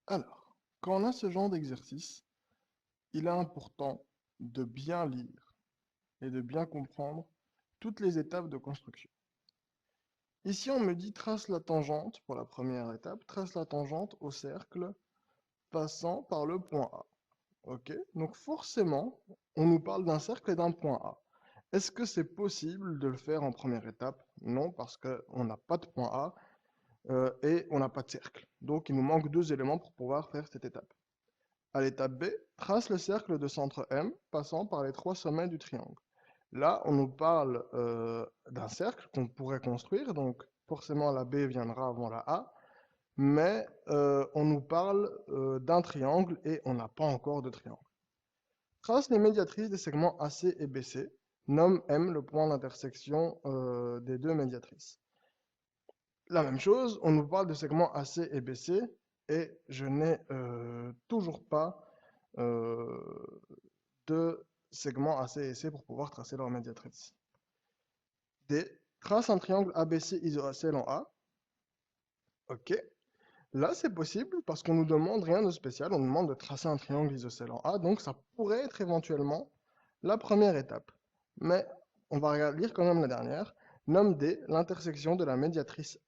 Alors, quand on a ce genre d'exercice, il est important de bien lire et de bien comprendre toutes les étapes de construction. Ici, on me dit trace la tangente pour la première étape, trace la tangente au cercle passant par le point A. Ok? Donc forcément, on nous parle d'un cercle et d'un point A. Est-ce que c'est possible de le faire en première étape? Non, parce qu'on n'a pas de point A et on n'a pas de cercle. Donc il nous manque deux éléments pour pouvoir faire cette étape. À l'étape B, trace le cercle de centre M passant par les trois sommets du triangle. Là, on nous parle d'un cercle qu'on pourrait construire, donc forcément la B viendra avant la A, mais on nous parle d'un triangle et on n'a pas encore de triangle. Trace les médiatrices des segments AC et BC, nomme M le point d'intersection des deux médiatrices. La même chose, on nous parle de segments AC et BC, et je n'ai toujours pas euh, de segments AC et C pour pouvoir tracer leur médiatrice. D. Trace un triangle ABC isocèle en A. Ok. Là, c'est possible parce qu'on nous demande rien de spécial. On nous demande de tracer un triangle isocèle en A. Donc, ça pourrait être éventuellement la première étape. Mais on va lire quand même la dernière. Nomme D l'intersection de la médiatrice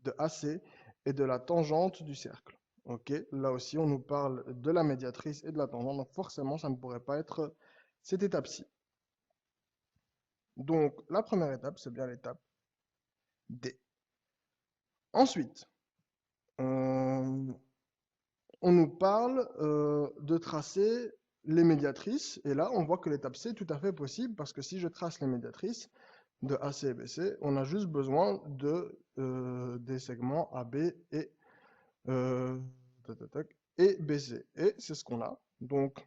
de AC et de la tangente du cercle. Ok. Là aussi, on nous parle de la médiatrice et de la tangente. Donc, forcément, ça ne pourrait pas être cette étape-ci. Donc, la première étape, c'est bien l'étape D. Ensuite, on nous parle de tracer les médiatrices. Et là, on voit que l'étape C est tout à fait possible parce que si je trace les médiatrices de AC et BC, on a juste besoin des segments AB et, euh, et BC. Et c'est ce qu'on a. Donc,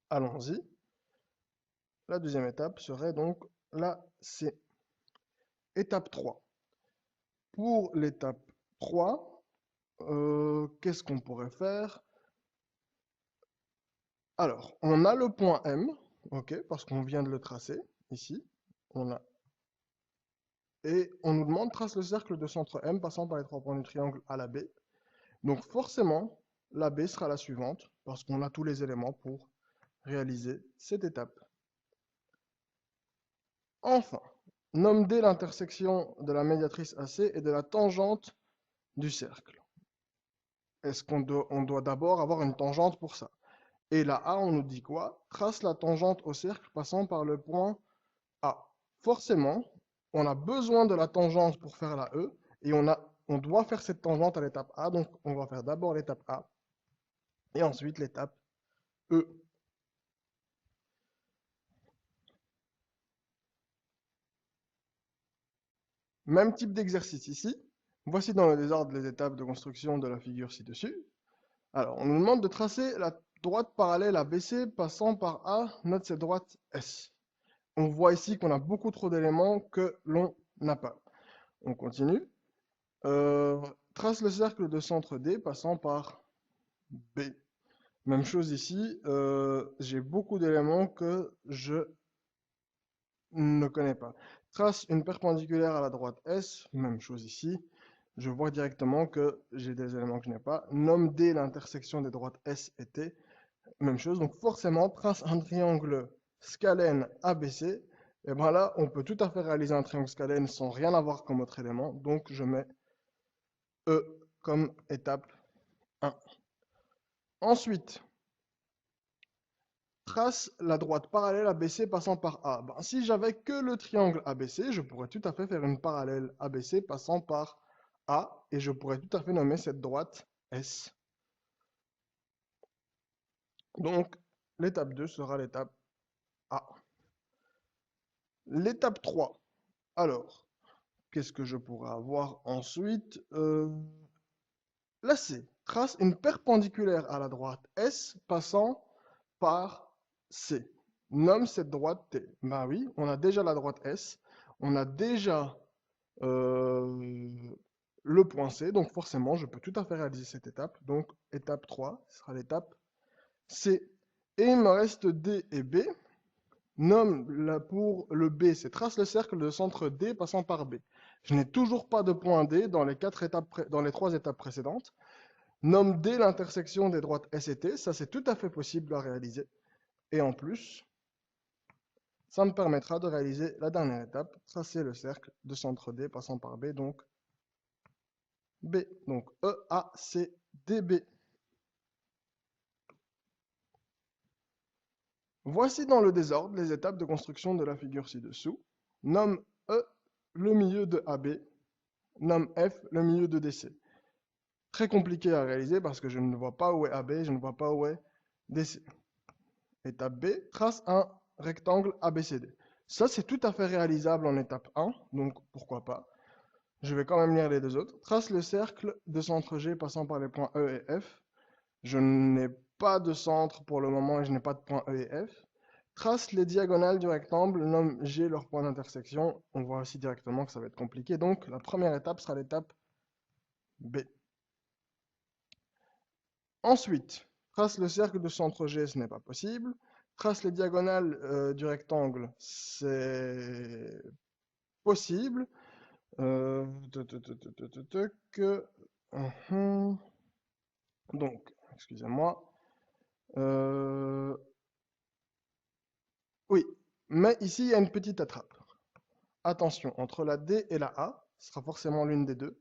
allons-y. La deuxième étape serait donc la C. Étape 3. Pour l'étape 3, qu'est-ce qu'on pourrait faire? Alors, on a le point M, ok, parce qu'on vient de le tracer ici. On a, et on nous demande trace le cercle de centre M passant par les trois points du triangle à la B. Donc forcément, la B sera la suivante parce qu'on a tous les éléments pour réaliser cette étape. Enfin, nomme D l'intersection de la médiatrice AC et de la tangente du cercle. Est-ce on doit d'abord avoir une tangente pour ça? Et la A, on nous dit quoi? Trace la tangente au cercle passant par le point A. Forcément, on a besoin de la tangente pour faire la E, et on doit faire cette tangente à l'étape A, donc on va faire d'abord l'étape A, et ensuite l'étape E. Même type d'exercice ici. Voici dans le désordre les étapes de construction de la figure ci-dessus. Alors, on nous demande de tracer la droite parallèle à BC passant par A, note cette droite S. On voit ici qu'on a beaucoup trop d'éléments que l'on n'a pas. On continue. Trace le cercle de centre D passant par B. Même chose ici, j'ai beaucoup d'éléments que je ne connais pas. Trace une perpendiculaire à la droite S, même chose ici. Je vois directement que j'ai des éléments que je n'ai pas. Nomme D l'intersection des droites S et T, même chose. Donc forcément, trace un triangle scalène ABC. Et bien là, on peut tout à fait réaliser un triangle scalène sans rien avoir comme autre élément. Donc je mets E comme étape 1. Ensuite, trace la droite parallèle ABC passant par A. Ben, si j'avais que le triangle ABC, je pourrais tout à fait faire une parallèle ABC passant par A et je pourrais tout à fait nommer cette droite S. Donc, l'étape 2 sera l'étape A. L'étape 3. Alors, qu'est-ce que je pourrais avoir ensuite? La C. Trace une perpendiculaire à la droite S passant par C. Nomme cette droite T. Ben oui, on a déjà la droite S. On a déjà euh, le point C. Donc forcément, je peux tout à fait réaliser cette étape. Donc étape 3 sera l'étape C. Et il me reste D et B. Nomme pour le B, c'est trace le cercle de centre D passant par B. Je n'ai toujours pas de point D dans les 3 étapes précédentes. Nomme D l'intersection des droites S et T, ça c'est tout à fait possible à réaliser. Et en plus, ça me permettra de réaliser la dernière étape, tracer le cercle de centre D passant par B, donc B. Donc E, A, C, D, B. Voici dans le désordre les étapes de construction de la figure ci-dessous. Nomme E le milieu de AB, nomme F le milieu de DC. Très compliqué à réaliser parce que je ne vois pas où est AB, je ne vois pas où est DC. Étape B, trace un rectangle ABCD. Ça, c'est tout à fait réalisable en étape 1, donc pourquoi pas. Je vais quand même lire les deux autres. Trace le cercle de centre G passant par les points E et F. Je n'ai pas de centre pour le moment et je n'ai pas de points E et F. Trace les diagonales du rectangle, nomme G leur point d'intersection. On voit aussi directement que ça va être compliqué. Donc la première étape sera l'étape B. Ensuite, trace le cercle de centre G, ce n'est pas possible. Trace les diagonales du rectangle, c'est possible. Donc, excusez-moi. Oui, mais ici, il y a une petite attrape. Attention, entre la D et la A, ce sera forcément l'une des deux.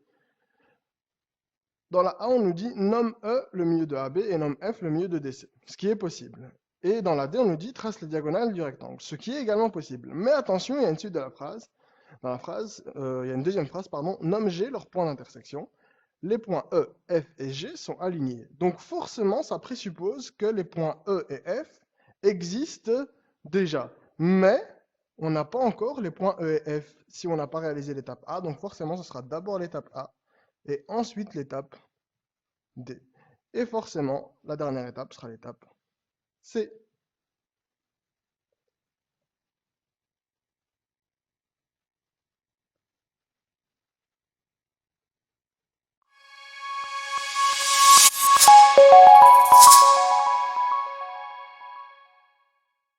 Dans la A, on nous dit nomme E le milieu de AB et nomme F le milieu de DC, ce qui est possible. Et dans la D, on nous dit trace les diagonales du rectangle, ce qui est également possible. Mais attention, il y a une suite de la phrase. Dans la phrase, il y a une deuxième phrase, pardon, nomme G leur point d'intersection. Les points E, F et G sont alignés. Donc forcément, ça présuppose que les points E et F existent déjà. Mais on n'a pas encore les points E et F si on n'a pas réalisé l'étape A. Donc forcément, ce sera d'abord l'étape A et ensuite l'étape D. Et forcément, la dernière étape sera l'étape C.